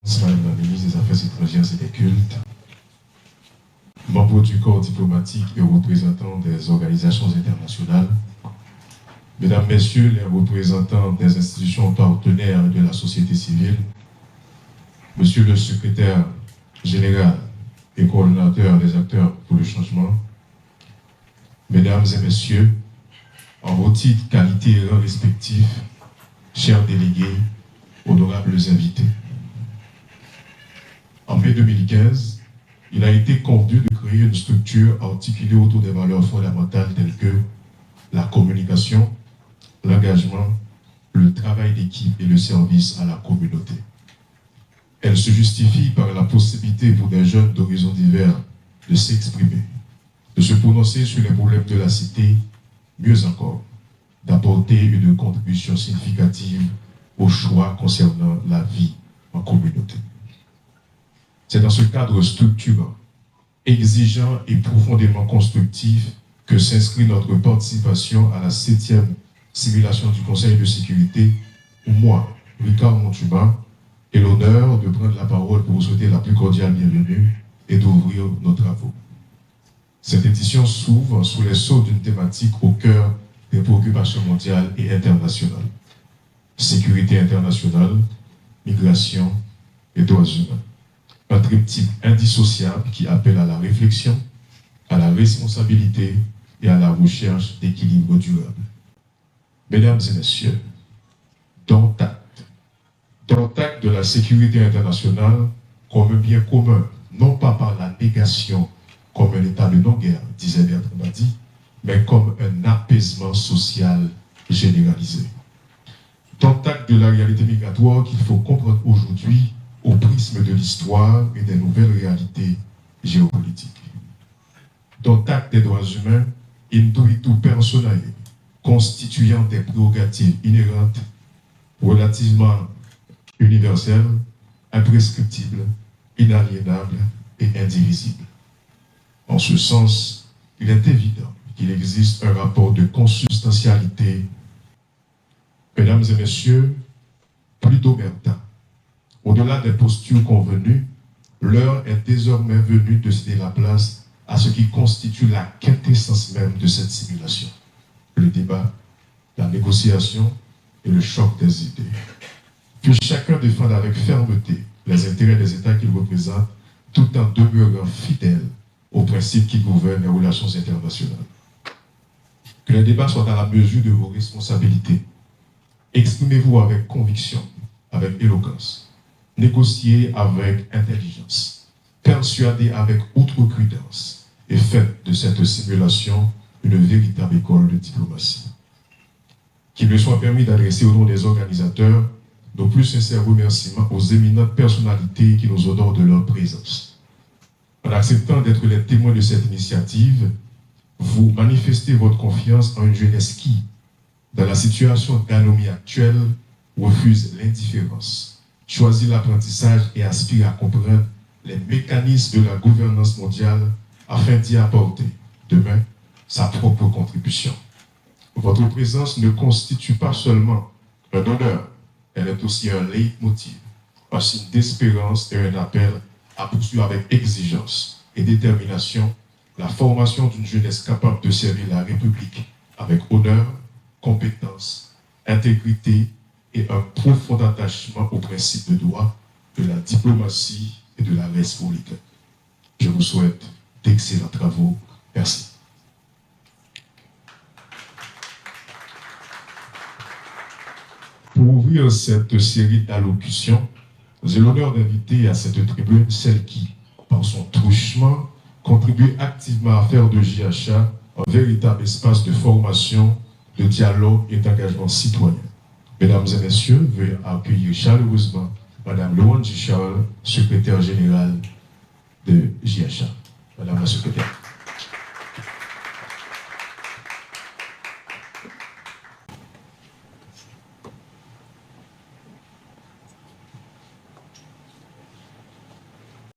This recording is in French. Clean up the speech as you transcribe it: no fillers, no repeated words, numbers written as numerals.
Madame la ministre des Affaires étrangères et des cultes, membres du corps diplomatique et représentants des organisations internationales, Mesdames, Messieurs les représentants des institutions partenaires de la société civile, Monsieur le secrétaire général et coordonnateur des acteurs pour le changement, Mesdames et Messieurs, en vos titres, qualités et rangs respectifs, chers délégués, honorables invités. En mai 2015, il a été convenu de créer une structure articulée autour des valeurs fondamentales telles que la communication, l'engagement, le travail d'équipe et le service à la communauté. Elle se justifie par la possibilité pour des jeunes d'horizons divers de s'exprimer, de se prononcer sur les problèmes de la cité, mieux encore, d'apporter une contribution significative aux choix concernant la vie en communauté. C'est dans ce cadre structurant, exigeant et profondément constructif que s'inscrit notre participation à la 7e simulation du Conseil de sécurité, où moi, Ricard Montuma, ai l'honneur de prendre la parole pour vous souhaiter la plus cordiale bienvenue et d'ouvrir nos travaux. Cette édition s'ouvre sous les sceaux d'une thématique au cœur des préoccupations mondiales et internationales. Sécurité internationale, migration et droits humains. Un triptyque indissociable qui appelle à la réflexion, à la responsabilité et à la recherche d'équilibre durable. Mesdames et messieurs, dont acte de la sécurité internationale comme un bien commun, non pas par la négation comme un état de non-guerre, disait Bertrand Badi, mais comme un apaisement social généralisé. Dont acte de la réalité migratoire qu'il faut comprendre aujourd'hui au prisme de l'histoire et des nouvelles réalités géopolitiques. Dont acte des droits humains in duritu personae, constituant des prérogatives inhérentes, relativement universelles, imprescriptibles, inaliénables et indivisibles. En ce sens, il est évident qu'il existe un rapport de consubstantialité. Mesdames et messieurs, plutôt Bertha, au-delà des postures convenues, l'heure est désormais venue de céder la place à ce qui constitue la quintessence même de cette simulation. Le débat, la négociation et le choc des idées. Que chacun défende avec fermeté les intérêts des États qu'il représente, tout en demeurant fidèle aux principes qui gouvernent les relations internationales. Que les débats soient à la mesure de vos responsabilités. Exprimez-vous avec conviction, avec éloquence. Négociez avec intelligence. Persuadez avec outrecuidance. Et faites de cette simulation une véritable école de diplomatie. Qu'il me soit permis d'adresser au nom des organisateurs nos plus sincères remerciements aux éminentes personnalités qui nous honorent de leur présence. En acceptant d'être les témoins de cette initiative, vous manifestez votre confiance en une jeunesse qui, dans la situation d'anomie actuelle, refuse l'indifférence, choisit l'apprentissage et aspire à comprendre les mécanismes de la gouvernance mondiale afin d'y apporter, demain, sa propre contribution. Votre présence ne constitue pas seulement un honneur, elle est aussi un leitmotiv, un signe d'espérance et un appel à poursuivre avec exigence et détermination la formation d'une jeunesse capable de servir la République avec honneur, compétence, intégrité et un profond attachement aux principes de droit, de la diplomatie et de la res publica. Je vous souhaite d'excellents travaux. Merci. Pour ouvrir cette série d'allocutions, j'ai l'honneur d'inviter à cette tribune celle qui, par son truchement, contribue activement à faire de JHA un véritable espace de formation, de dialogue et d'engagement citoyen. Mesdames et messieurs, veuillez accueillir chaleureusement Madame Louange Charles, secrétaire générale de JHA. Madame la secrétaire.